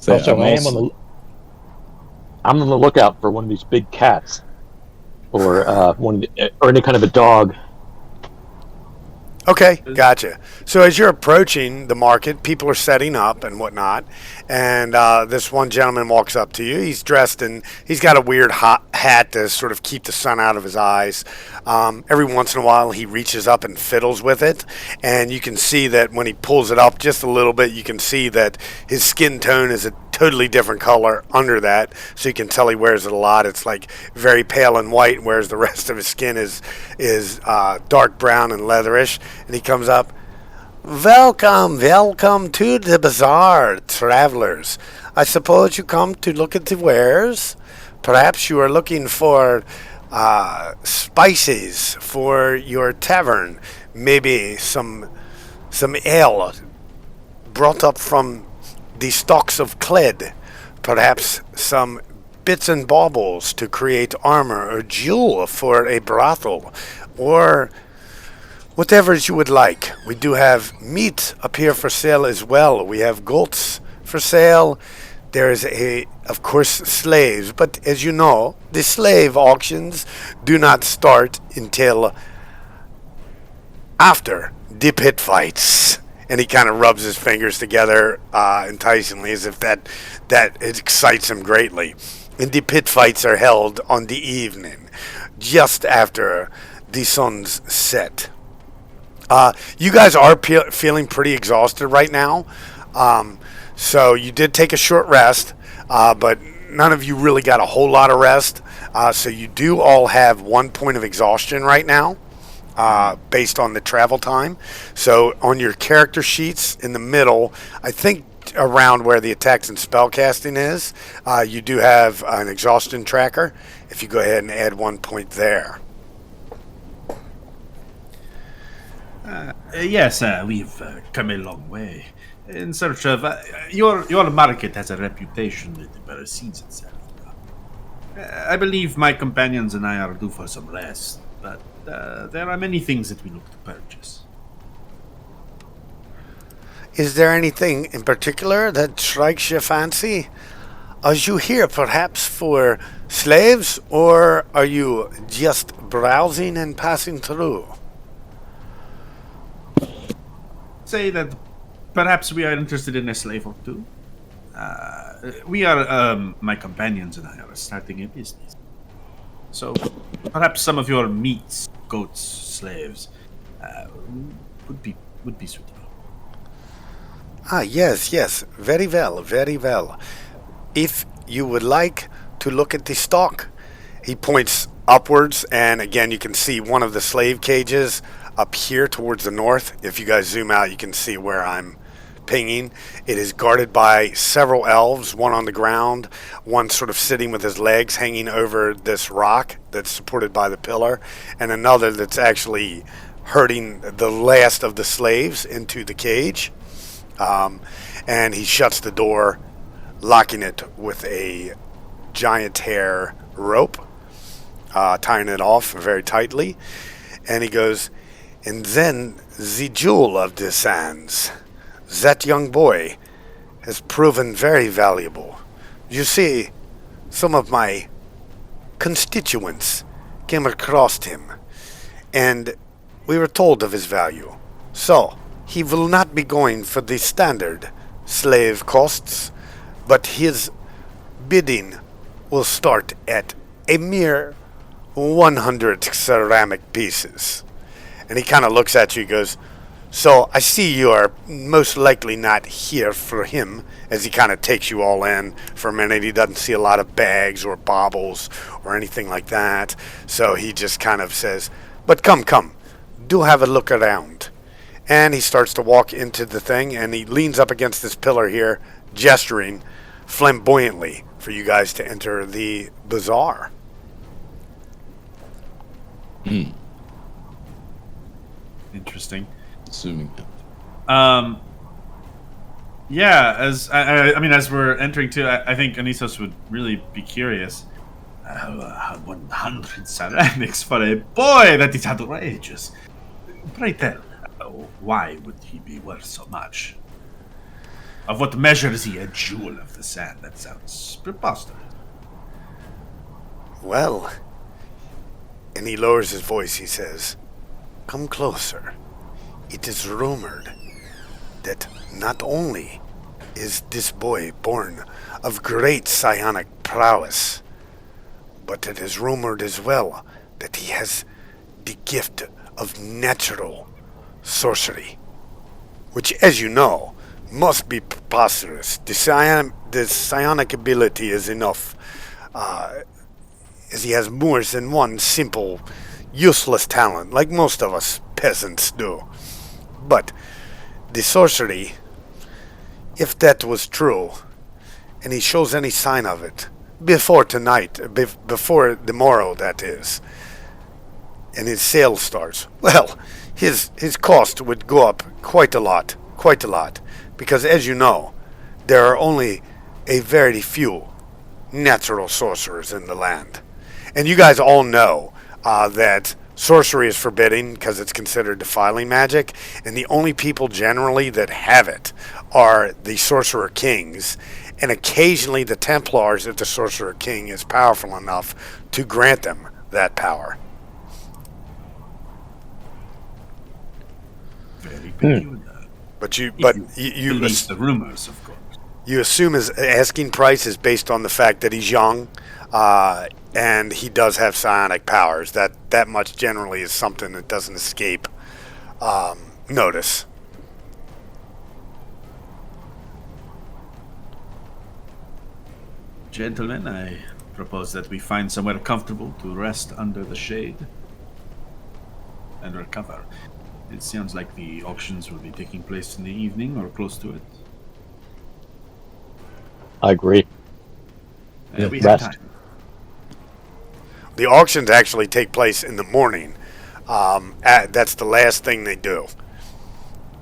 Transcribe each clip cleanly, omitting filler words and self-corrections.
Say, Also, I'm also I'm on the lookout for one of these big cats, or or any kind of a dog. Okay, gotcha. So as you're approaching the market, people are setting up and whatnot, and this one gentleman walks up to you. He's dressed in, he's got a weird hot hat to sort of keep the sun out of his eyes. Every once in a while, he reaches up and fiddles with it, and you can see that when he pulls it up just a little bit, you can see that his skin tone is a totally different color under that, so you can tell he wears it a lot. It's like very pale and white, whereas the rest of his skin is dark brown and leatherish. And he comes up, welcome, welcome to the bazaar, travelers. I suppose you come to look at the wares. Perhaps you are looking for spices for your tavern, maybe some ale brought up from the stalks of Cled, perhaps some bits and baubles to create armor or jewel for a brothel, or whatever you would like. We do have meat up here for sale as well. We have goats for sale. There is of course, slaves, but as you know, the slave auctions do not start until after the pit fights. And he kind of rubs his fingers together enticingly, as if that excites him greatly. And the pit fights are held on the evening, just after the sun's set. You guys are feeling pretty exhausted right now, so you did take a short rest, but none of you really got a whole lot of rest. So you do all have 1 point of exhaustion right now. Based on the travel time. So on your character sheets in the middle, I think around where the attacks and spellcasting is, you do have an exhaustion tracker. If you go ahead and add 1 point there. Yes, we've come a long way in search of your market has a reputation that precedes itself. I believe my companions and I are due for some rest, but there are many things that we look to purchase. Is there anything in particular that strikes your fancy? Are you here perhaps for slaves, or are you just browsing and passing through? Say that perhaps we are interested in a slave or two. We are, my companions and I are starting a business. So perhaps some of your meats, goats, slaves, would be suitable. Yes, very well, very well. If you would like to look at the stock, he points upwards, and again you can see one of the slave cages up here towards the north. If you guys zoom out, you can see where I'm pinging. It is guarded by several elves, one on the ground, one sort of sitting with his legs hanging over this rock that's supported by the pillar, and another that's actually herding the last of the slaves into the cage. And he shuts the door, locking it with a giant hair rope, tying it off very tightly. And he goes, and then the jewel of the sands. That young boy has proven very valuable. You see, some of my constituents came across him, and we were told of his value. So, he will not be going for the standard slave costs, but his bidding will start at a mere 100 ceramic pieces. And he kind of looks at you and goes, so I see you are most likely not here for him, as he kind of takes you all in for a minute. He doesn't see a lot of bags or baubles or anything like that. So he just kind of says, but come, do have a look around. And he starts to walk into the thing, and he leans up against this pillar here, gesturing flamboyantly for you guys to enter the bazaar. Interesting. Assuming that. Yeah, as I mean, as we're entering too, I think Anisos would really be curious. 100 ceramics for a boy, that is outrageous. Pray tell, why would he be worth so much? Of what measure is he a jewel of the sand? That sounds preposterous. Well, and he lowers his voice, he says, "Come closer. It is rumored that not only is this boy born of great psionic prowess, but it is rumored as well that he has the gift of natural sorcery, which, as you know, must be preposterous. The psionic ability is enough, as he has more than one simple, useless talent, like most of us peasants do. But the sorcery, if that was true, and he shows any sign of it, before tonight, before the morrow, that is, and his sale starts, well, his cost would go up quite a lot, because as you know, there are only a very few natural sorcerers in the land. And you guys all know that sorcery is forbidden because it's considered defiling magic, and the only people generally that have it are the sorcerer kings, and occasionally the Templars if the sorcerer king is powerful enough to grant them that power. Very peculiar. But you believe the rumors, of course. you assume his asking price is based on the fact that he's young, and he does have psionic powers. That much generally is something that doesn't escape notice. Gentlemen, I propose that we find somewhere comfortable to rest under the shade and recover. It sounds like the auctions will be taking place in the evening or close to it. I agree. And we rest. have time. The auctions actually take place in the morning. That's the last thing they do.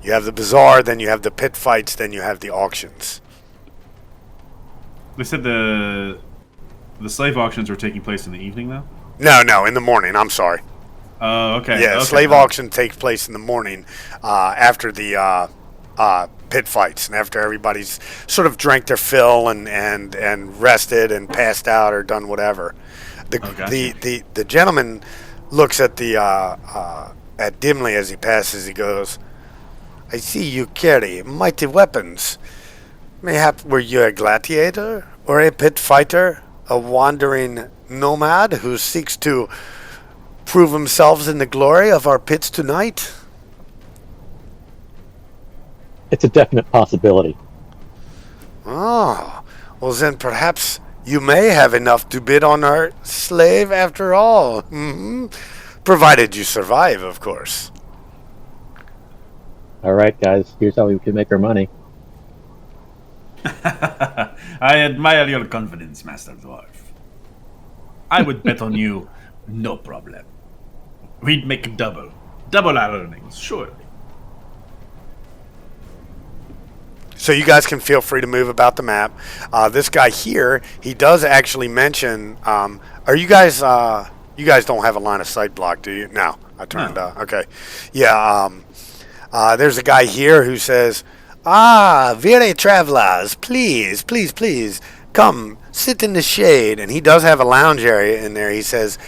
You have the bazaar, then you have the pit fights, then you have the auctions. They said the slave auctions were taking place in the evening, though? No, in the morning. I'm sorry. Oh, okay. Yeah, okay. slave auction takes place in the morning after the pit fights and after everybody's sort of drank their fill and rested and passed out or done whatever. The gentleman looks at at Dimly as he passes. He goes, "I see you carry mighty weapons. Mayhap were you a gladiator or a pit fighter, a wandering nomad who seeks to prove themselves in the glory of our pits tonight?" It's a definite possibility. Oh, well then perhaps you may have enough to bid on our slave after all. Provided you survive, of course. All right, guys, here's how we can make our money. I admire your confidence, Master Dwarf. I would bet on you, no problem. We'd make double our earnings, surely. So you guys can feel free to move about the map. This guy here, he does actually mention. Are you guys? You guys don't have a line of sight block, do you? No, I turned. No. Okay, yeah. There's a guy here who says, "Ah, weary travelers, please, come sit in the shade." And he does have a lounge area in there. He says,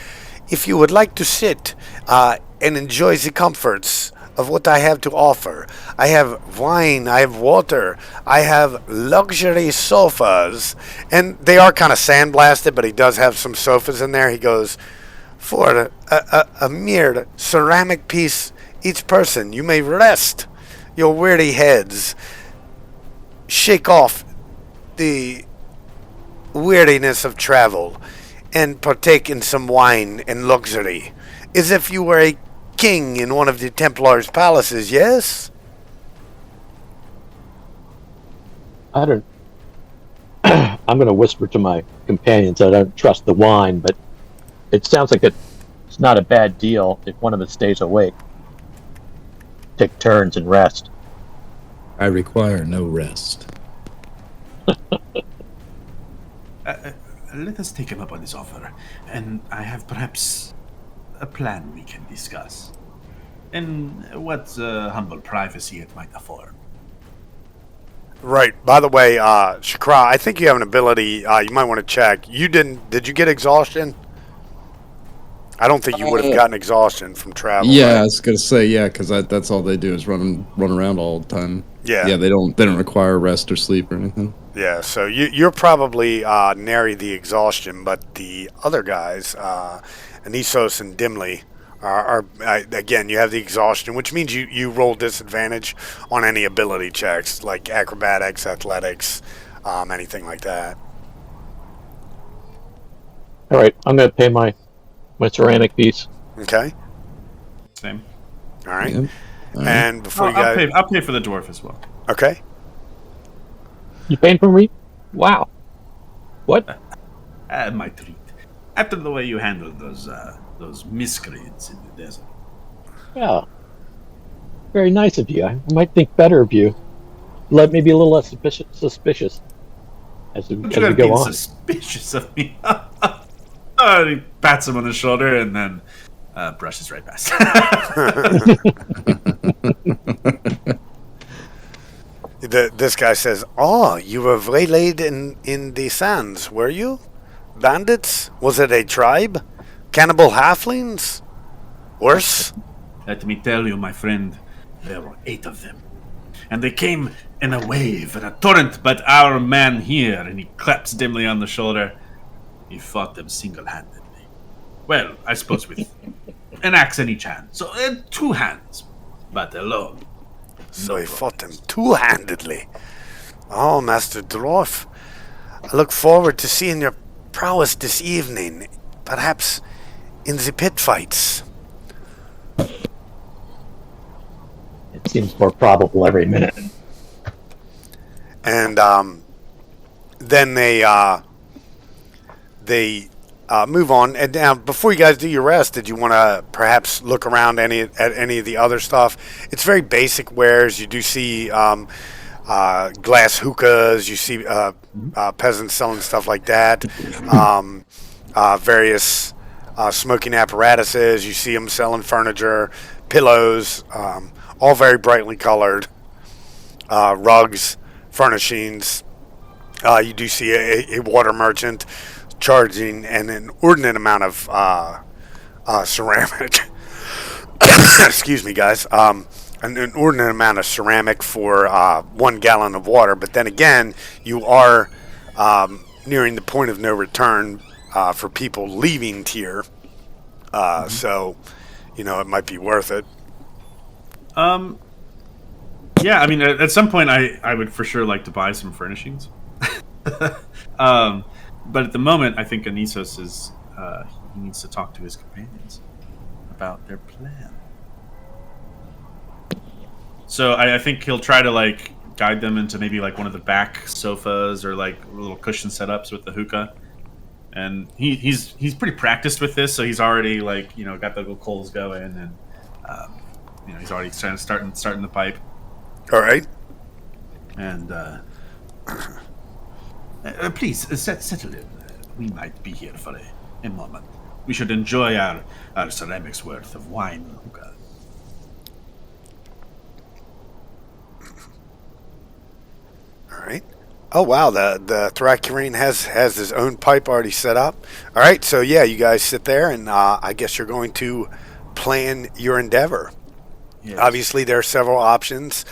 "If you would like to sit and enjoy the comforts of what I have to offer, I have wine, I have water, I have luxury sofas." And they are kind of sandblasted, but he does have some sofas in there. He goes, "For a mere ceramic piece each person, you may rest your weary heads, shake off the weariness of travel, and partake in some wine and luxury, as if you were a king in one of the Templars' palaces, yes?" I don't. I'm going to whisper to my companions. I don't trust the wine, but it sounds like it's not a bad deal if one of us stays awake. Take turns and rest. I require no rest. Let us take him up on this offer, and I have perhaps a plan we can discuss, and what humble privacy it might afford. Right. By the way, Shakra, I think you have an ability. You might want to check. You didn't? Did you get exhaustion? I don't think you would have gotten exhaustion from travel, Yeah, I right? was gonna say yeah, because that's all they do is run around all the time. Yeah. Yeah, they don't require rest or sleep or anything. Yeah. So you're probably nary the exhaustion, but the other guys, Anisos and Dimly, again, you have the exhaustion, which means you roll disadvantage on any ability checks like acrobatics, athletics, anything like that. All right, I'm going to pay my ceramic piece. Okay. Same. All right. Yeah. All right. And before you I'll guys, pay. I'll pay for the dwarf as well. okay. You paying for me? Wow. What? My treat. After the way you handled those miscreants in the desert. Yeah. Very nice of you. I might think better of you. Let me be a little less suspicious as we You gotta go be on. suspicious of me. He pats him on the shoulder and then brushes right past. This guy says, "Oh, you were waylaid in the sands, were you? Bandits? Was it a tribe? Cannibal halflings? Worse?" Let me tell you, my friend, there were 8 of them. And they came in a wave, in a torrent, but our man here, and he claps Dimly on the shoulder, he fought them single-handedly. Well, I suppose with an axe in each hand. So 2 hands, but alone. So he fought them two-handedly. Oh, Master Dwarf, I look forward to seeing your prowess this evening, perhaps in the pit fights. It seems more probable every minute. And then they move on. And now, before you guys do your rest, did you want to perhaps look around at any of the other stuff? It's very basic wares. You do see glass hookahs. You see peasants selling stuff like that. Various smoking apparatuses. You see them selling furniture, pillows, all very brightly colored. Rugs, furnishings. You do see a water merchant charging an inordinate amount of ceramic. Excuse me, guys. An inordinate amount of ceramic for 1 gallon of water. But then again, you are nearing the point of no return for people leaving Tyr. So, it might be worth it. Yeah, I mean, at some point, I would for sure like to buy some furnishings. But at the moment, I think Anisos is he needs to talk to his companions about their plan. So I think he'll try to guide them into maybe one of the back sofas or little cushion setups with the hookah. And he's pretty practiced with this, so he's already got the little coals going, and he's already trying to starting the pipe. All right. And please settle in. We might be here for a moment. We should enjoy our ceramics worth of wine and hookah. All right. Oh wow, the Thracian has his own pipe already set up. All right, so yeah, you guys sit there, and I guess you're going to plan your endeavor. Yes. Obviously, there are several options.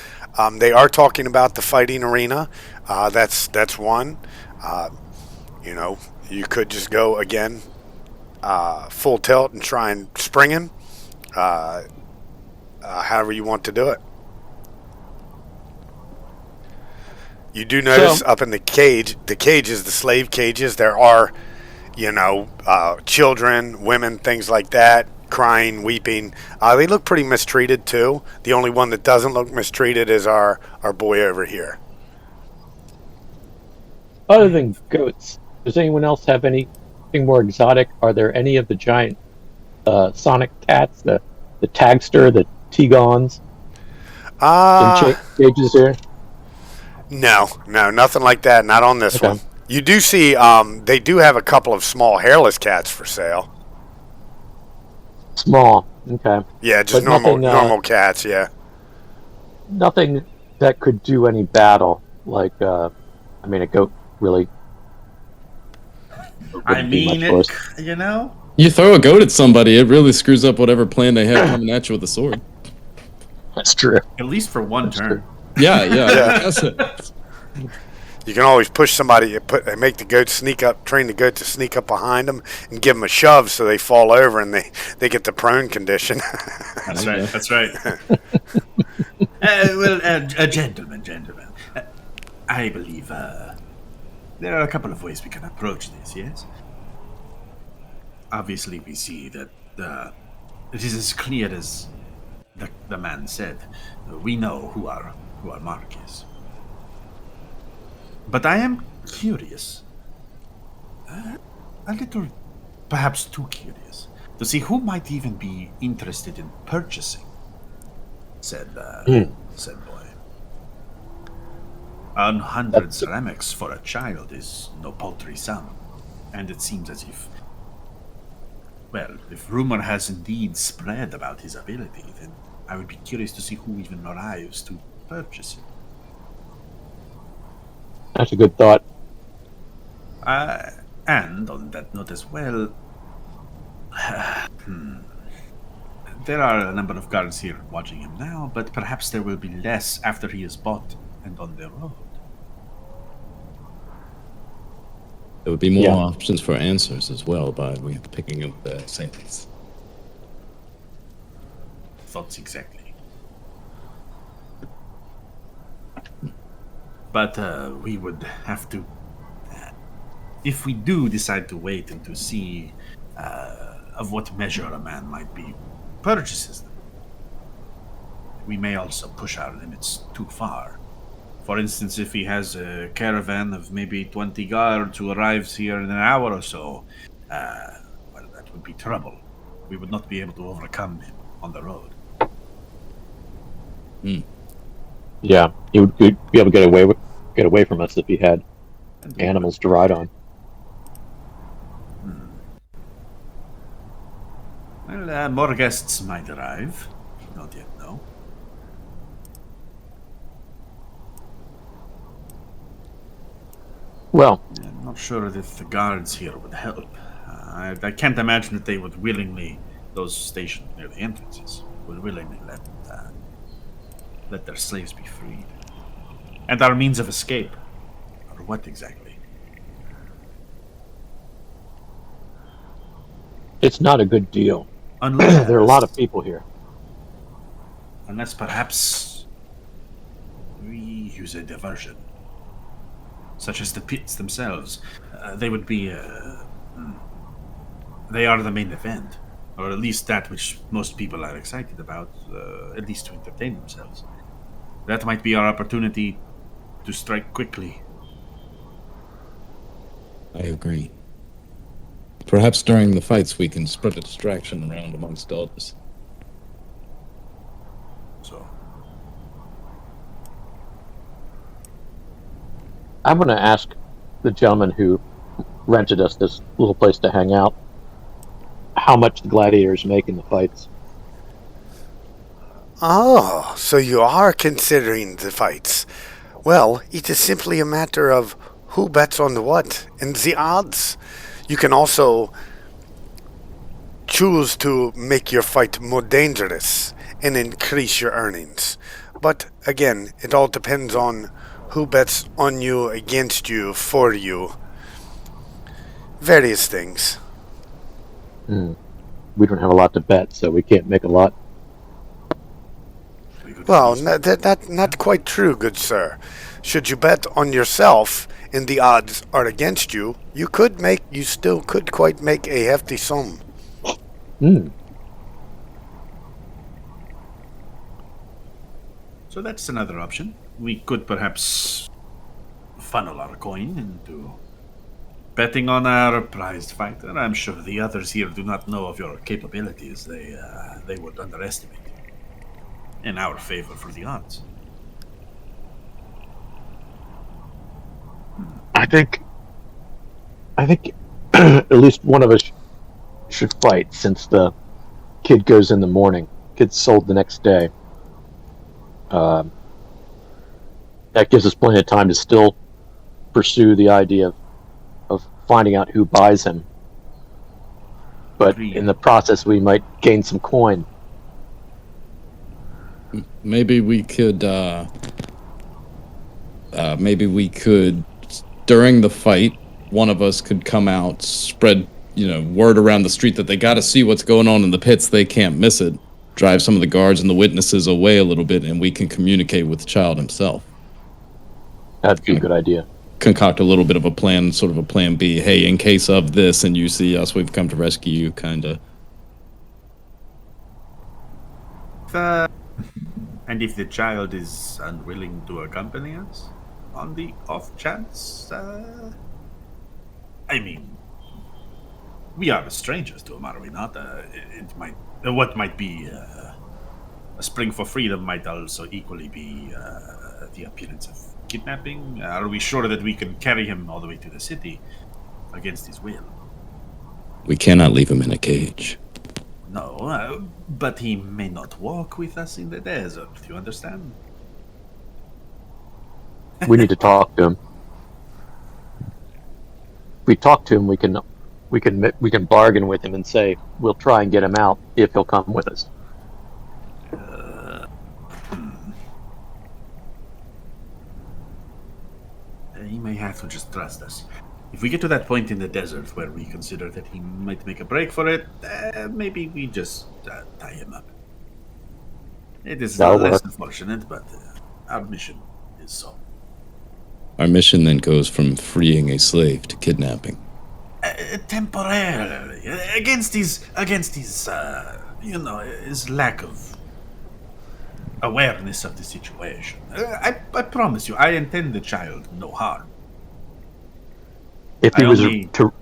They are talking about the fighting arena. That's one. You could just go again, full tilt and try and spring him. However you want to do it. You do notice up in the cages, the slave cages, there are, children, women, things like that, crying, weeping. They look pretty mistreated too. The only one that doesn't look mistreated is our boy over here. Other than goats, does anyone else have anything more exotic? Are there any of the giant sonic cats, the tagster, the Tegons? Cages here? No, nothing like that. Not on this one. You do see they do have a couple of small hairless cats for sale. Small, okay. Yeah, just But normal cats. Yeah. Nothing that could do any battle. Like, a goat really I wouldn't be mean, much worse. You throw a goat at somebody, it really screws up whatever plan they have coming at you with a sword. That's true. at least for one That's turn. true. Yeah. Yeah. That's it. You can always push somebody, make the goat sneak up, train the goat to sneak up behind them, and give them a shove so they fall over and they get the prone condition. That's There you right. go. That's right. Gentlemen, I believe there are a couple of ways we can approach this. Yes. Obviously, we see that it is as clear as the man said. We know who our mark is. But I am curious, a little, perhaps too curious, to see who might even be interested in purchasing said boy. 100 ceramics for a child is no paltry sum, and it seems as if, well, if rumor has indeed spread about his ability, then I would be curious to see who even arrives to purchase it. That's a good thought. And on that note as well, there are a number of guards here watching him now, but perhaps there will be less after he is bought and on the road. There would be more Yeah. options for answers as well by picking up the sentence. Thoughts exactly. But we would have to, if we do decide to wait and to see of what measure a man might be purchases them, we may also push our limits too far. For instance, if he has a caravan of maybe 20 guards who arrives here in an hour or so, well, that would be trouble. We would not be able to overcome him on the road. Yeah, he would be able to get away from us if he had animals to ride on. Well, more guests might arrive. Not yet, no. Well, I'm not sure if the guards here would help. I can't imagine that they would willingly, those stationed near the entrances, would willingly let their slaves be freed. And our means of escape, or what exactly? it's not a good deal. Unless There are a lot of people here. Unless perhaps we use a diversion, such as the pits themselves. They would be. They are the main event, or at least that which most people are excited about, at least to entertain themselves. That might be our opportunity to strike quickly. I agree. Perhaps during the fights we can spread a distraction around amongst others. So, I'm going to ask the gentleman who rented us this little place to hang out how much the gladiators make in the fights. Oh, so you are considering the fights. Well, it is simply a matter of who bets on the what and the odds. You can also choose to make your fight more dangerous and increase your earnings. But again, it all depends on who bets on you, against you, for you. Various things. We don't have a lot to bet, so we can't make a lot. we could Well, use- not quite true, good sir. Should you bet on yourself and the odds are against you, you still could quite make a hefty sum. So that's another option. We could perhaps funnel our coin into betting on our prized fighter. I'm sure the others here do not know of your capabilities. They would underestimate you. In our favor for the odds. I think at least one of us should fight since the kid goes in the morning. Kid's sold the next day. That gives us plenty of time to still pursue the idea of finding out who buys him. But in the process, we might gain some coin. Maybe we could, during the fight, one of us could come out, spread, word around the street that they got to see what's going on in the pits. They can't miss it. Drive some of the guards and the witnesses away a little bit, and we can communicate with the child himself. That'd be a good idea. Concoct a little bit of a plan, sort of a plan B. Hey, in case of this and you see us, we've come to rescue you, kind of. And if the child is unwilling to accompany us, on the off chance, I mean, we are strangers to him, are we not? What might be a spring for freedom might also equally be the appearance of kidnapping. Are we sure that we can carry him all the way to the city against his will? We cannot leave him in a cage. No, but he may not walk with us in the desert. Do you understand? We need to talk to him. If we talk to him, we can bargain with him and say we'll try and get him out if he'll come with us. He may have to just trust us. If we get to that point in the desert where we consider that he might make a break for it, maybe we just tie him up. It is less unfortunate, but our mission is so. Our mission then goes from freeing a slave to kidnapping. Temporarily, against his his lack of awareness of the situation. I promise you, I intend the child no harm. If he was to,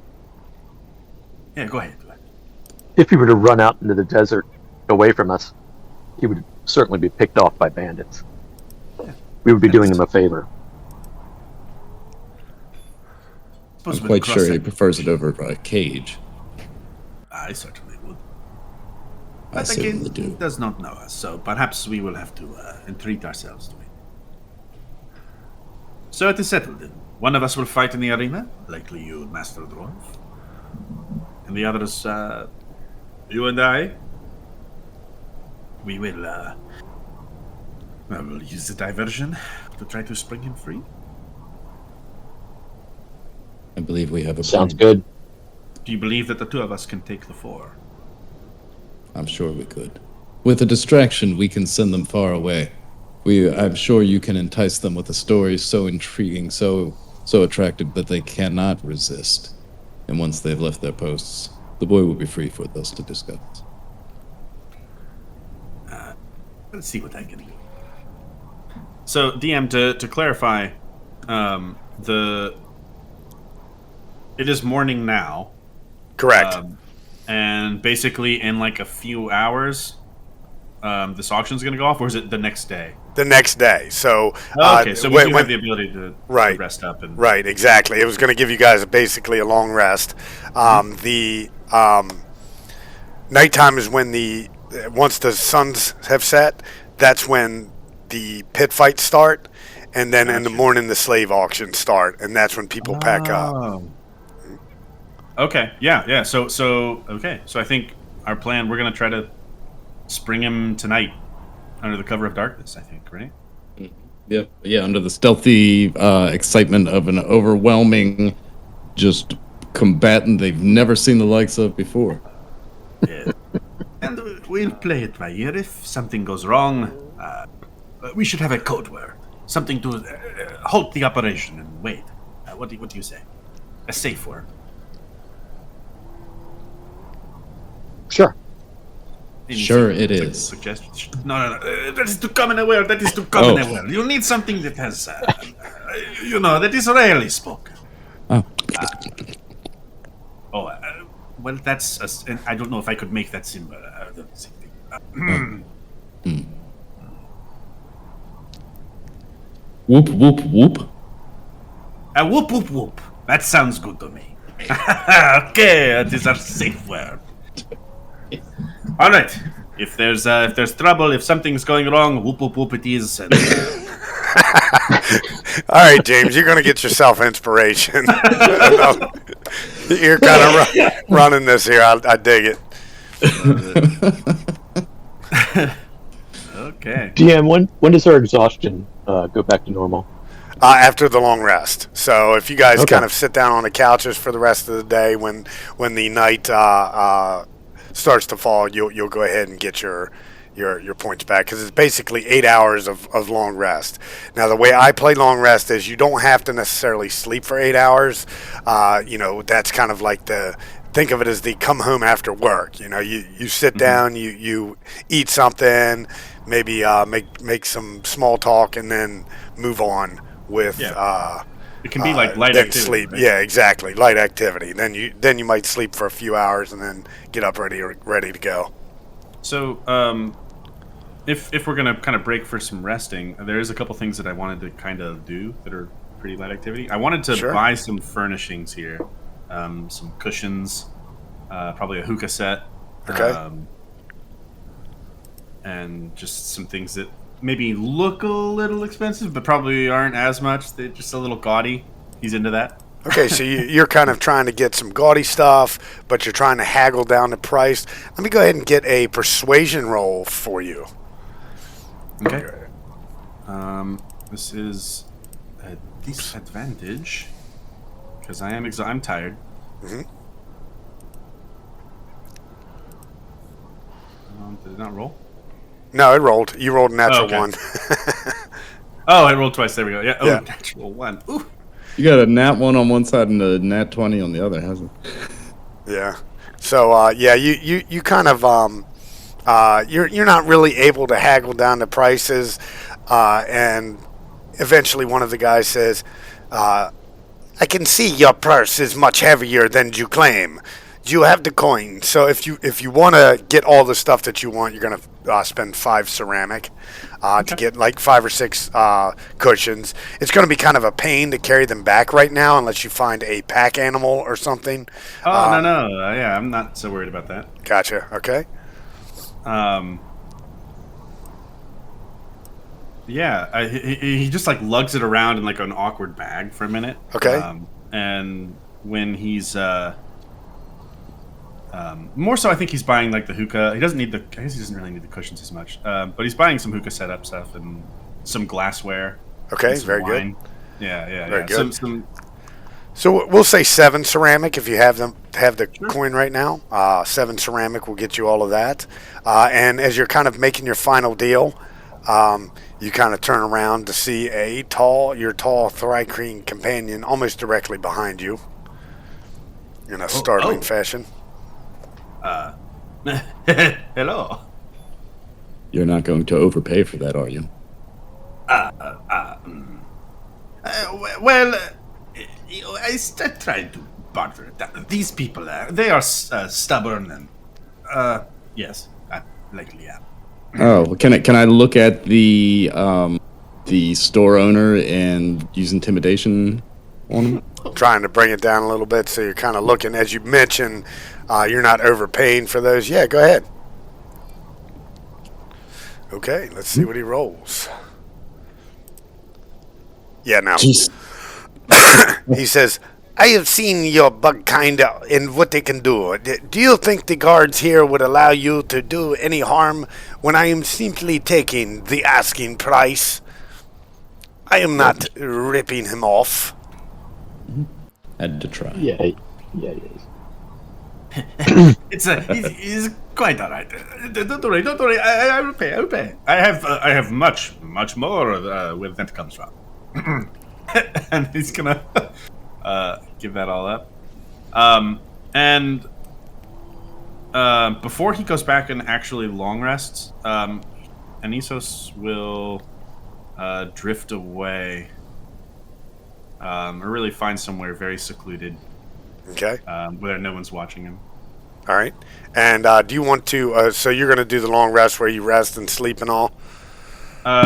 yeah, go ahead. If he were to run out into the desert away from us, he would certainly be picked off by bandits. Yeah. We would be doing him a favor. I'm quite sure he prefers it over a cage. I certainly would. I But again, certainly do. he does not know us, so perhaps we will have to entreat ourselves to it. So it is settled then. One of us will fight in the arena, likely you, Master Dwarf. And the others, you and I, we will we'll use the diversion to try to spring him free. I believe we have a Sounds plan. good. Do you believe that the two of us can take the four? I'm sure we could. With a distraction, we can send them far away. I'm sure you can entice them with a story so intriguing, so attractive that they cannot resist. And once they've left their posts, the boy will be free for us to discuss. Let's see what I can do. So, DM, to clarify, it is morning now. Correct. And basically, in like a few hours, this auction's going to go off, or is it the next day? The next day. So Okay, so we do have the ability to rest up. Right, exactly. It was going to give you guys basically a long rest. The nighttime is when once the suns have set, that's when the pit fights start, and then in the morning the slave auctions start, and that's when people pack up. Okay, yeah. So I think our plan, we're going to try to spring him tonight under the cover of darkness, I think, right? Yep. Yeah, under the stealthy excitement of an overwhelming, just combatant they've never seen the likes of before. Yeah. And we'll play it by ear. If something goes wrong, we should have a code word. Something to halt the operation and wait. What do you say? A safe word. Sure. Sure, it is. Suggestions? No. That is too common a word. That is too common a word. You need something that has, that is rarely spoken. Oh. Well, that's. I don't know if I could make that symbol. Whoop, whoop, whoop. Whoop, whoop, whoop. That sounds good to me. Okay, that is our safe word. All right. If there's trouble, if something's going wrong, whoop whoop whoop it is. And, All right, James, you're going to get yourself inspiration. You're kind of running this here. I dig it. Okay. DM, when does our exhaustion go back to normal? After the long rest. So if you guys Okay. kind of sit down on the couches for the rest of the day, when the night starts to fall, you'll go ahead and get your points back, because it's basically 8 hours of long rest. Now the way I play long rest is you don't have to necessarily sleep for 8 hours. That's kind of like think of it as the come home after work. You sit down, you eat something, maybe make some small talk, and then move on with It can be like light then activity. sleep. Right? Yeah, exactly, light activity. Then you might sleep for a few hours and then get up ready to go. So, if we're gonna kind of break for some resting, there is a couple things that I wanted to kind of do that are pretty light activity. I wanted to Sure. buy some furnishings here, some cushions, probably a hookah set, Okay. and just some things that maybe look a little expensive, but probably aren't as much. They're just a little gaudy. He's into that. Okay, so you're kind of trying to get some gaudy stuff, but you're trying to haggle down the price. Let me go ahead and get a persuasion roll for you. Okay. This is a disadvantage because I'm tired. Mhm. Did it not roll? No, it rolled. You rolled a natural okay. one. Oh, I rolled twice. There we go. Yeah. Oh, Yeah. natural one. Ooh. You got a nat 1 on one side and a nat 20 on the other, hasn't it? Yeah. So you kind of you're not really able to haggle down the prices, and eventually one of the guys says, "I can see your purse is much heavier than you claim. You have the coin, so if you want to get all the stuff that you want, you're gonna spend 5 ceramic to get like 5 or 6 cushions. It's gonna be kind of a pain to carry them back right now, unless you find a pack animal or something. Oh no. Yeah, I'm not so worried about that. Gotcha. Okay. Yeah, he just like lugs it around in like an awkward bag for a minute. Okay. And when he's more so, I think he's buying like the hookah. He doesn't need I guess he doesn't really need the cushions as much. But he's buying some hookah setup stuff and some glassware. Okay. and some Very wine. good. Yeah. Very good. Some So we'll say 7 ceramic if you have the coin right now. 7 ceramic will get you all of that. And as you're kind of making your final deal, you kind of turn around to see your tall Thrycreen companion almost directly behind you in a startling fashion. Hello. You're not going to overpay for that, are you? Well, I tried to bother these people. They are stubborn and yes, I likely am. Oh, well, can I look at the store owner and use intimidation on him? Trying to bring it down a little bit, so you're kind of looking, as you mentioned, you're not overpaying for those. Yeah, go ahead. Okay, let's see what he rolls. Yeah, now Jeez. he says, "I have seen your bug kind and what they can do. Do you think the guards here would allow you to do any harm when I am simply taking the asking price? I am not ripping him off." Had to try. Yeah, he is. He's quite all right. Don't worry. I will pay. I have much more where that comes from. And he's gonna give that all up. And before he goes back and actually long rests, Anisos will drift away, or really find somewhere very secluded, Okay. where no one's watching him. All right. And do you want to? So you're going to do the long rest where you rest and sleep and all?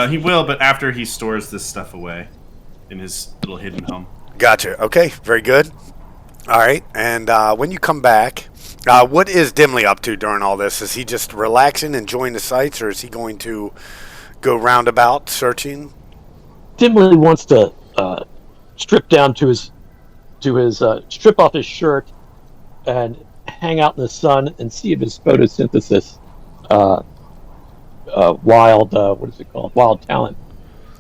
He will, but after he stores this stuff away in his little hidden home. Gotcha. Okay. Very good. All right. And when you come back, what is Dimly up to during all this? Is he just relaxing, enjoying the sights, or is he going to go roundabout searching? Dimly wants to strip down to his strip off his shirt and hang out in the sun and see if his photosynthesis uh, wild what is it called, wild talent,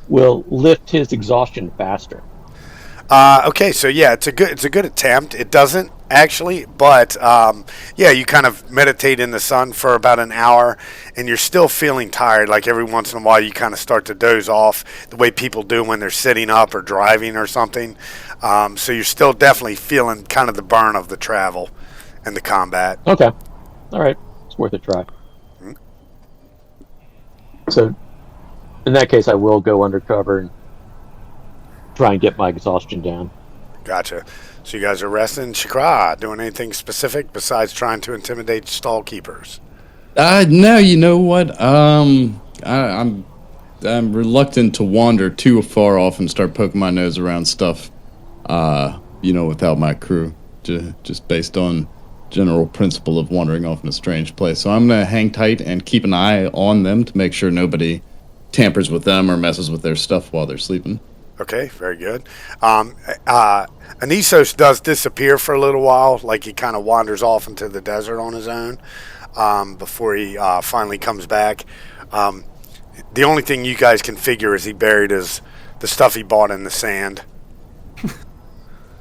will lift his exhaustion faster. Okay, so yeah, it's a good attempt. It doesn't actually, but yeah, you kind of meditate in the sun for about an hour, and you're still feeling tired. Like every once in a while, you kind of start to doze off, the way people do when they're sitting up or driving or something. So you're still definitely feeling kind of the burn of the travel and the combat. Okay, all right, it's worth a try. So in that case, I will go undercover and try and get my exhaustion down. Gotcha. So you guys are resting. Shakra, doing anything specific besides trying to intimidate stall keepers? No, you know what? I'm reluctant to wander too far off and start poking my nose around stuff. Without my crew, just based on general principle of wandering off in a strange place. So I'm gonna hang tight and keep an eye on them to make sure nobody tampers with them or messes with their stuff while they're sleeping. Okay, very good. Anisos does disappear for a little while, like he kind of wanders off into the desert on his own before he finally comes back. The only thing you guys can figure is he buried the stuff he bought in the sand.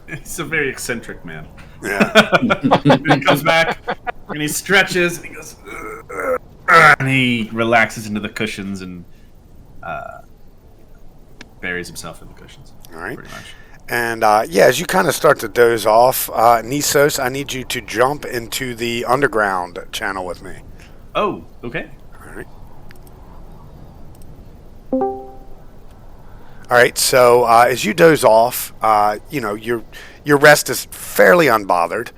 He's a very eccentric man. Yeah. He comes back and he stretches and he goes, and he relaxes into the cushions and buries himself in the cushions. All right. Pretty much. And yeah, as you kind of start to doze off, Nisos, I need you to jump into the underground channel with me. Oh, okay. All right. All right. So as you doze off, your rest is fairly unbothered,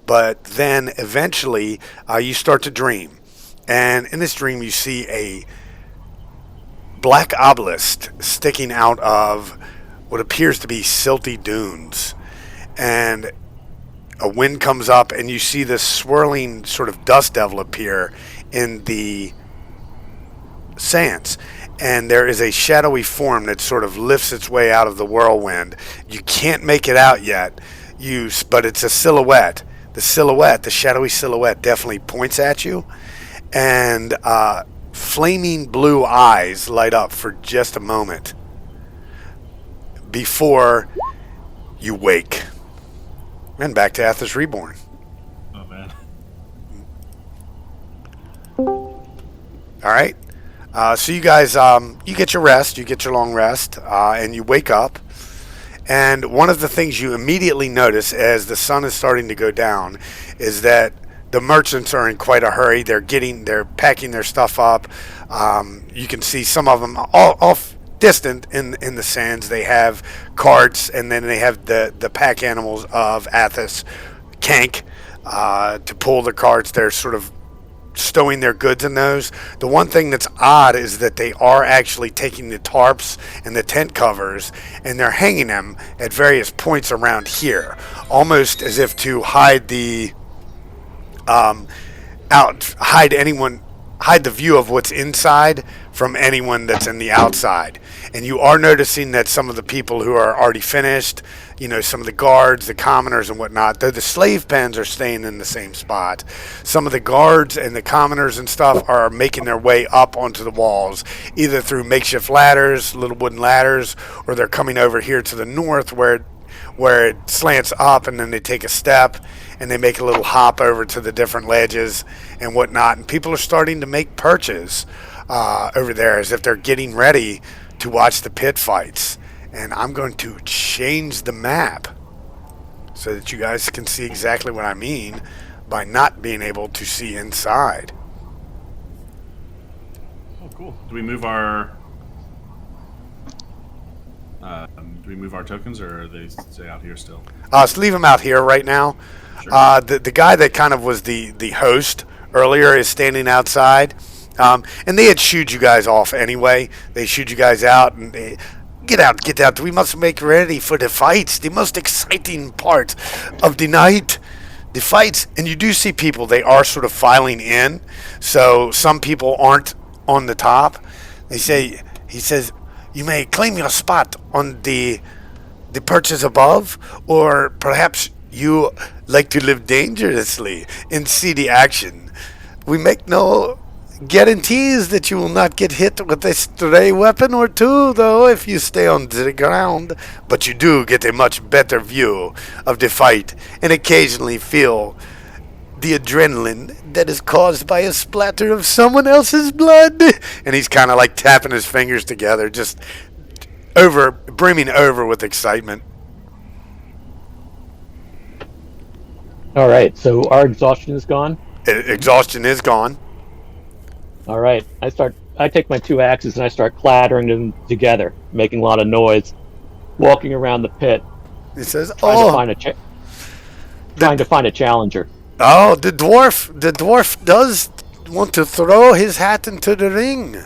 but then eventually you start to dream, and in this dream you see a black obelisk sticking out of what appears to be silty dunes, and a wind comes up, and you see this swirling sort of dust devil appear in the sands. And there is a shadowy form that sort of lifts its way out of the whirlwind. You can't make it out yet, but it's a silhouette. The shadowy silhouette, definitely points at you, and flaming blue eyes light up for just a moment before you wake. And back to Athas Reborn. Oh, man. All right. So you guys, you get your rest, you get your long rest, and you wake up. And one of the things you immediately notice as the sun is starting to go down is that the merchants are in quite a hurry. They're packing their stuff up. You can see some of them off distant in the sands. They have carts, and then they have the pack animals of Athas, Kank, to pull the carts. They're sort of stowing their goods in those. The one thing that's odd is that they are actually taking the tarps and the tent covers, and they're hanging them at various points around here, almost as if to hide the hide the view of what's inside from anyone that's in the outside. And you are noticing that some of the people who are already finished, some of the guards, the commoners and whatnot, though the slave pens are staying in the same spot, some of the guards and the commoners and stuff are making their way up onto the walls, either through makeshift ladders, little wooden ladders, or they're coming over here to the north where it slants up, and then they take a step and they make a little hop over to the different ledges and whatnot. And people are starting to make perches over there as if they're getting ready to watch the pit fights. And I'm going to change the map so that you guys can see exactly what I mean by not being able to see inside. Oh, cool. Do we move our tokens, or are they stay out here still? So leave them out here right now. Sure. The guy that kind of was the host earlier is standing outside. And they had shooed you guys off anyway. They shooed you guys out, and get out. We must make ready for the fights, the most exciting part of the night. The fights. And you do see people, they are sort of filing in. So some people aren't on the top. He says, you may claim your spot on the the perches above, or perhaps you like to live dangerously and see the action. We make no guarantees that you will not get hit with a stray weapon or two, though, if you stay on the ground. But you do get a much better view of the fight and occasionally feel the adrenaline that is caused by a splatter of someone else's blood. And he's kind of like tapping his fingers together, just brimming over with excitement. All right, so our exhaustion is gone. Exhaustion is gone. All right, I take my two axes and I start clattering them together, making a lot of noise, walking around the pit, He says, trying to "Oh, find trying to find a challenger. oh, the dwarf does want to throw his hat into the ring.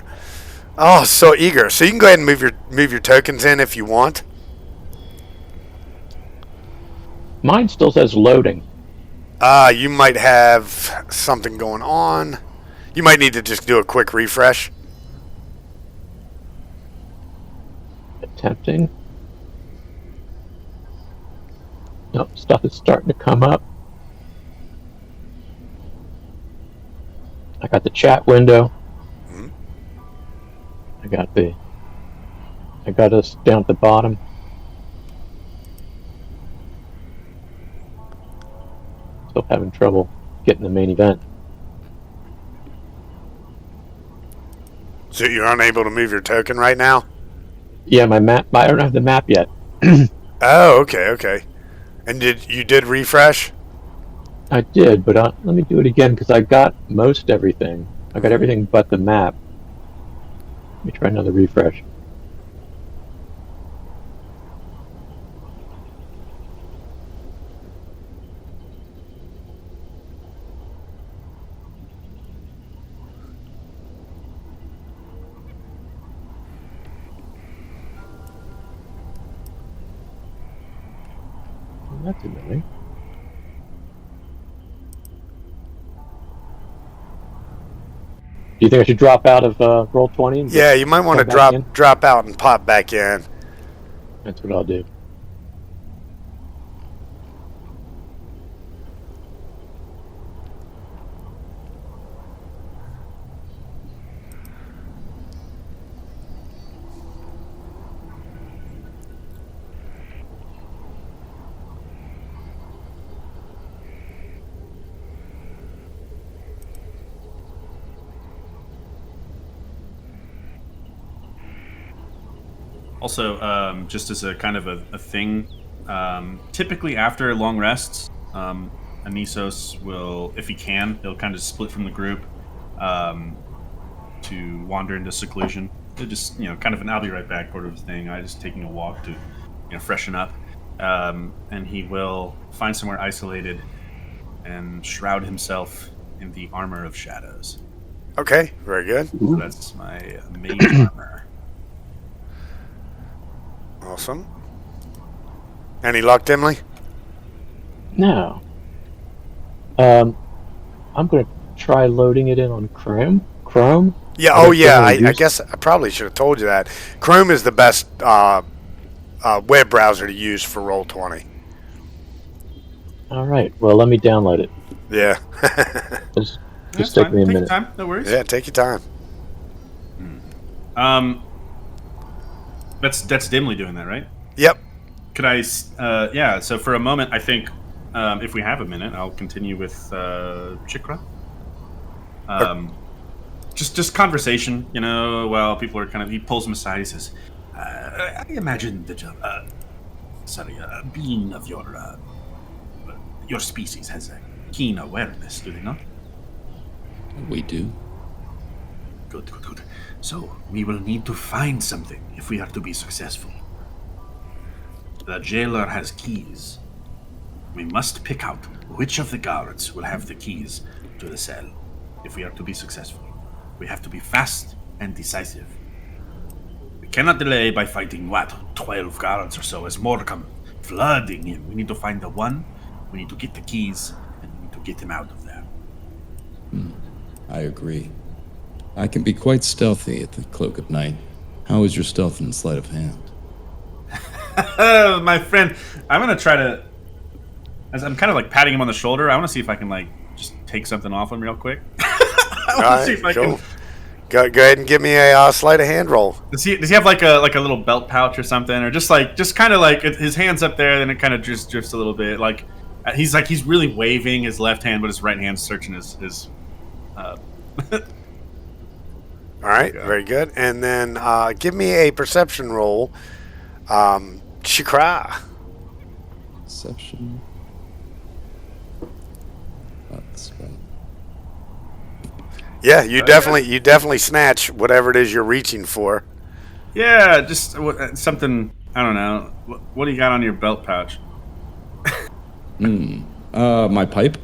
Oh, so eager. So you can go ahead and move your tokens in if you want. Mine still says loading. You might have something going on. You might need to just do a quick refresh. Attempting. Nope, stuff is starting to come up. I got the chat window. Mhm. I got us down at the bottom. Still having trouble getting the main event. So you're unable to move your token right now? Yeah, my map. I don't have the map yet. Oh, okay. And you did refresh? I did, but let me do it again because I got most everything. I got everything but the map. Let me try another refresh. Well, that's annoying. Do you think I should drop out of roll 20? And Yeah, you might want to come back in? drop out and pop back in. That's what I'll do. Also, just as a kind of a thing, typically after long rests, Anisos will, if he can, he'll kind of split from the group to wander into seclusion. They're just, kind of an I'll be right back sort of thing. I just taking a walk to, freshen up. And he will find somewhere isolated and shroud himself in the armor of shadows. Okay, very good. So that's my mage armor. Awesome. Any luck, Dimly? No. I'm going to try loading it in on Chrome. Chrome? Yeah, I oh don't yeah, really I use- guess I probably should have told you that. Chrome is the best web browser to use for Roll20. All right. Well, let me download it. Yeah. Just That's take fine. me a Take your minute. time. No worries. Yeah, take your time. That's Dimly doing that, right? Yep. Could I? Yeah. So for a moment, I think if we have a minute, I'll continue with Chikra. Just conversation, while people are kind of. He pulls him aside. He says, "I imagine that a being of your species has a keen awareness, do they not?" We do. Good. So, we will need to find something if we are to be successful. The jailer has keys. We must pick out which of the guards will have the keys to the cell if we are to be successful. We have to be fast and decisive. We cannot delay by fighting, 12 guards or so as more come flooding in. We need to find the one, we need to get the keys, and we need to get him out of there. I agree. I can be quite stealthy at the Cloak of Night. How is your stealth and sleight of hand? My friend, I'm gonna try to. As I'm kind of like patting him on the shoulder, I want to see if I can like just take something off him real quick. I All want to see right, if I cool. can. Go ahead and give me a sleight of hand roll. Does he have like a little belt pouch or something, or just kind of like his hands up there, then it kind of just drifts a little bit. He's really waving his left hand, but his right hand's searching his. Uh, All right, Yeah. very good. And then give me a perception roll. Shikra. Perception. That's right. Yeah, you definitely snatch whatever it is you're reaching for. Yeah, just something. I don't know. What do you got on your belt pouch? My pipe.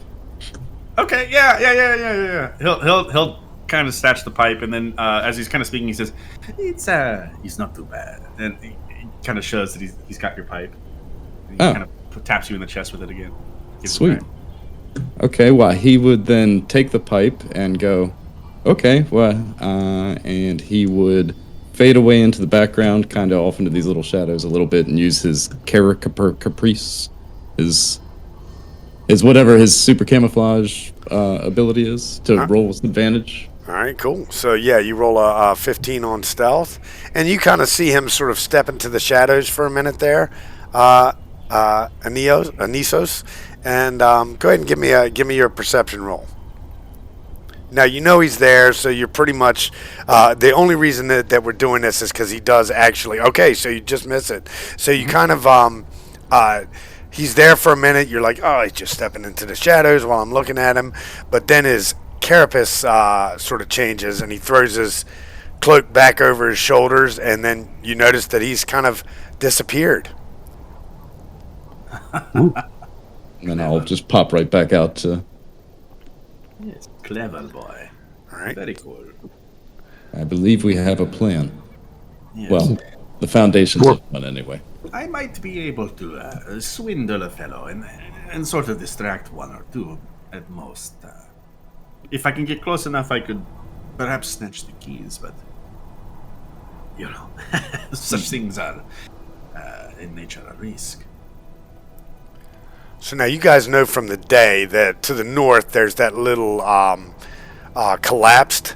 Okay, yeah. He'll kind of snatch the pipe, and then as he's kind of speaking, he says, he's not too bad," and he kind of shows that he's got your pipe. And he Oh. kind of taps you in the chest with it again. Gives it Sweet. back. Okay, well, he would then take the pipe and go, okay, well, and he would fade away into the background, kind of off into these little shadows a little bit, and use his caprice, his whatever his super camouflage ability is to roll with advantage. All right, cool. So yeah, you roll a 15 on stealth, and you kind of see him sort of step into the shadows for a minute there, Anisos, and go ahead and give me your perception roll. Now you know he's there, so you're pretty much the only reason that we're doing this is because he does actually. Okay, so you just miss it. So you kind of he's there for a minute. You're like, oh, he's just stepping into the shadows while I'm looking at him, but then his carapace sort of changes, and he throws his cloak back over his shoulders, and then you notice that he's kind of disappeared. And then I'll just pop right back out to. Yes, clever boy. All right. Very cool. I believe we have a plan. Yes. Well, the foundations of one anyway. I might be able to swindle a fellow and sort of distract one or two at most. If I can get close enough, I could perhaps snatch the keys, but you know, such things are in nature a risk. So now you guys know from the day that to the north there's that little collapsed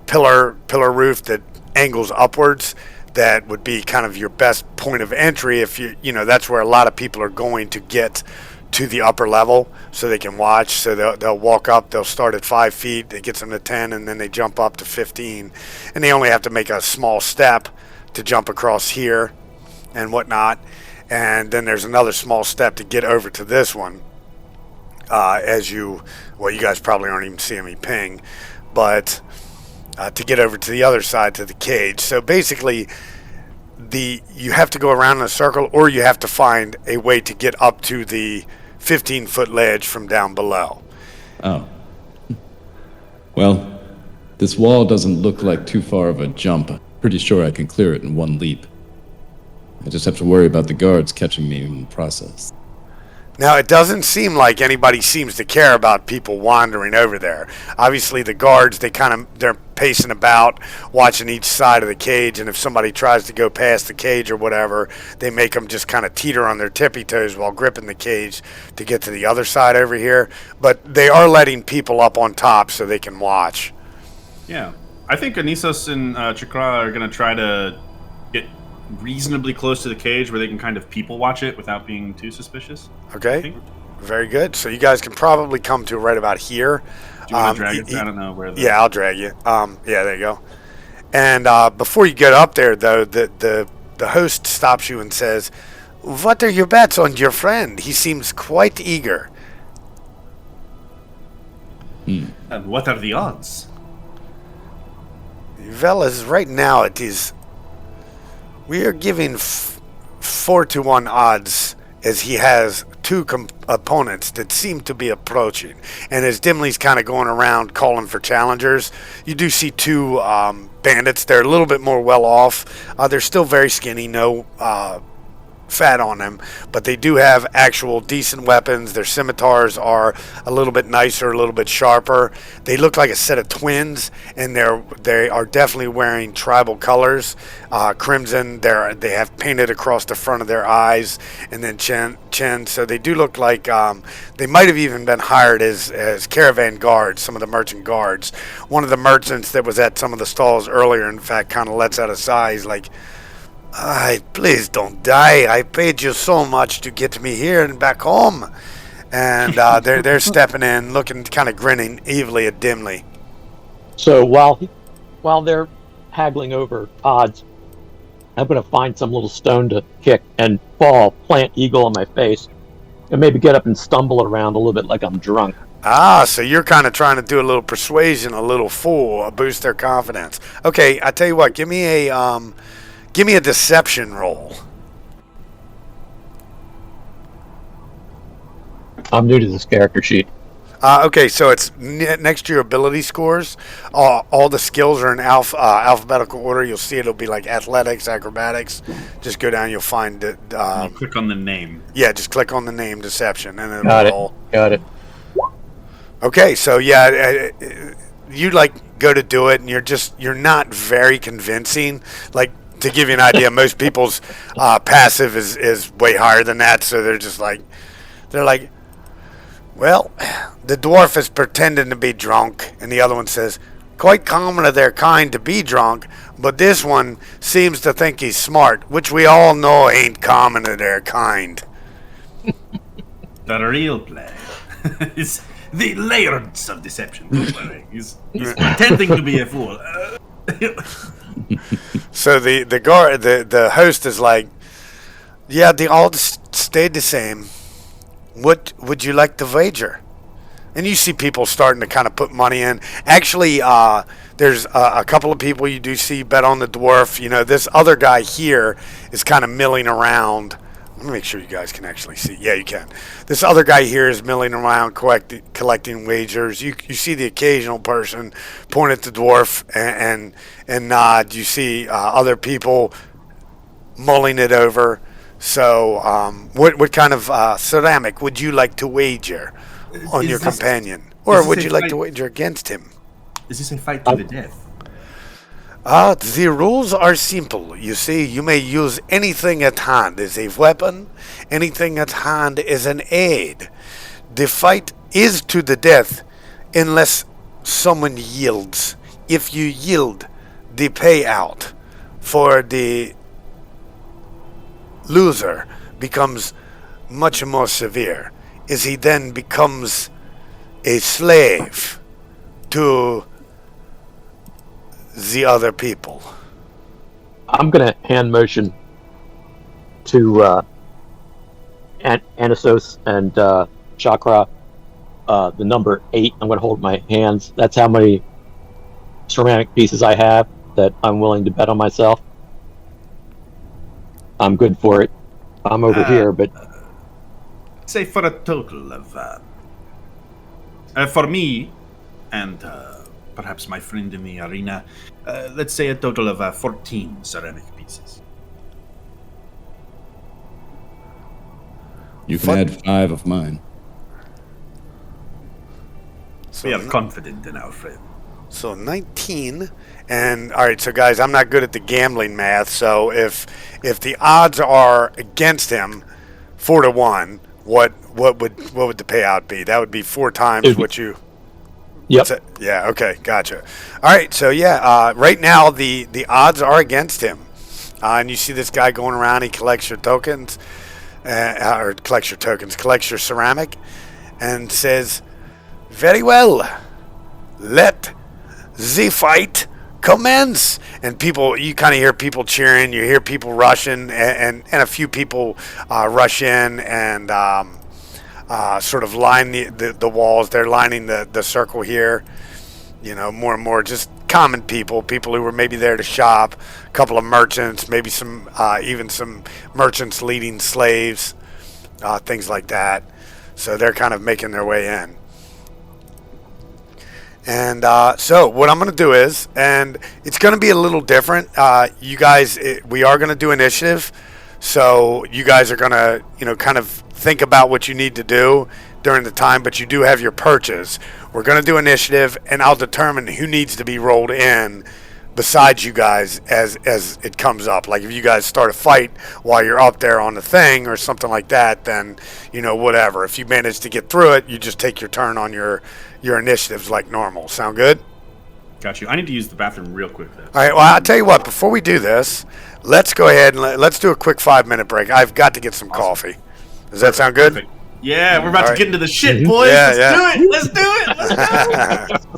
pillar roof that angles upwards. That would be kind of your best point of entry if you know that's where a lot of people are going to get to the upper level so they can watch. So they'll walk up. They'll start at 5 feet. It gets them to 10, and then they jump up to 15, and they only have to make a small step to jump across here and whatnot. And then there's another small step to get over to this one. You guys probably aren't even seeing me ping, but to get over to the other side to the cage. So basically, you have to go around in a circle, or you have to find a way to get up to the 15-foot ledge from down below. Oh. Well, this wall doesn't look like too far of a jump. Pretty sure I can clear it in one leap. I just have to worry about the guards catching me in the process. Now, it doesn't seem like anybody seems to care about people wandering over there. Obviously, the guards, they're pacing about, watching each side of the cage, and if somebody tries to go past the cage or whatever, they make them just kind of teeter on their tippy toes while gripping the cage to get to the other side over here. But they are letting people up on top so they can watch. Yeah, I think Anisos and Chakra are going to try to get reasonably close to the cage where they can kind of people watch it without being too suspicious. Okay, very good. So you guys can probably come to right about here. Do you want to drag it? I don't know where. Yeah, I'll drag you. Yeah, there you go. And before you get up there, though, the host stops you and says, "What are your bets on your friend? He seems quite eager." And what are the odds? Well, as right now it is, we are giving 4-1 odds, as he has two opponents that seem to be approaching. And as Dimley's kind of going around calling for challengers, you do see two bandits. They're a little bit more well off. They're still very skinny, no fat on them, but they do have actual decent weapons. Their scimitars are a little bit nicer, a little bit sharper. They look like a set of twins, and they are definitely wearing tribal colors, crimson. They have painted across the front of their eyes and then chin. So they do look like they might have even been hired as caravan guards. Some of the merchant guards. One of the merchants that was at some of the stalls earlier, in fact, kind of lets out a sigh. He's like, please don't die. I paid you so much to get me here and back home. And they're stepping in, looking, kind of grinning evilly at Dimly. So while they're haggling over odds, I'm going to find some little stone to kick and fall, plant eagle on my face, and maybe get up and stumble around a little bit like I'm drunk. So you're kind of trying to do a little persuasion, a little fool, boost their confidence. Okay, I tell you what, give me a deception roll. I'm new to this character sheet. Okay, so it's next to your ability scores. All the skills are in alphabetical order. You'll see it'll be like athletics, acrobatics. Just go down, you'll find it. Click on the name. Yeah, just click on the name deception, and it'll Got roll. it. Got it. Okay, so yeah, you like go to do it, and you're not very convincing. Like, to give you an idea, most people's passive is way higher than that, so they're like, well, the dwarf is pretending to be drunk, and the other one says, quite common of their kind to be drunk, but this one seems to think he's smart, which we all know ain't common of their kind. The real play is the layers of deception. Don't worry. He's pretending to be a fool. So the host is like, yeah, they all stayed the same. What would you like to wager? And you see people starting to kind of put money in. Actually, there's a couple of people you do see bet on the dwarf. You know, this other guy here is kind of milling around. Let me make sure you guys can actually see. Yeah, you can. This other guy here is milling around collecting wagers. You see the occasional person point at the dwarf and nod. You see other people mulling it over. So, what kind of ceramic would you like to wager on your companion? Or would you like to wager against him? Is this a fight to the death? The rules are simple. You see, you may use anything at hand as a weapon, anything at hand as an aid. The fight is to the death unless someone yields. If you yield, the payout for the loser becomes much more severe, as he then becomes a slave to the other people. I'm going to hand motion to Anasos and Chakra, the number 8. I'm going to hold my hands. That's how many ceramic pieces I have that I'm willing to bet on myself. I'm good for it. I'm over here, but Say for a total of for me and perhaps my friend in the arena, let's say a total of 14 ceramic pieces. You can add 5 of mine. So, We are confident in our friend. so 19. And all right, so guys, I'm not good at the gambling math. So if the odds are against him, 4-1, what would the payout be? That would be 4 times what you. yep. Yeah. Okay. Gotcha. All right. So yeah. Right now the odds are against him, and you see this guy going around. He collects your tokens, collects your ceramic, and says, "Very well. Let the fight commence." And people, you kind of hear people cheering. You hear people rushing, and a few people rush in and sort of line the walls. They're lining the circle here. You know, more and more just common people who were maybe there to shop. A couple of merchants, maybe some even some merchants leading slaves, things like that. So they're kind of making their way in. And so what I'm going to do is, and it's going to be a little different. You guys, we are going to do initiative. So you guys are gonna, kind of think about what you need to do during the time, but you do have your perches. We're gonna do initiative, and I'll determine who needs to be rolled in besides you guys as it comes up. Like if you guys start a fight while you're up there on the thing or something like that, then whatever. If you manage to get through it, you just take your turn on your initiatives like normal. Sound good? Got you. I need to use the bathroom real quick, though. All right. Well, I'll tell you what. Before we do this, let's go ahead and let's do a quick 5-minute break. I've got to get some coffee. Does that sound good? Perfect. Yeah, we're about All to right. get into the shit, boys. Yeah, Let's yeah. do it. Let's do it. Let's go.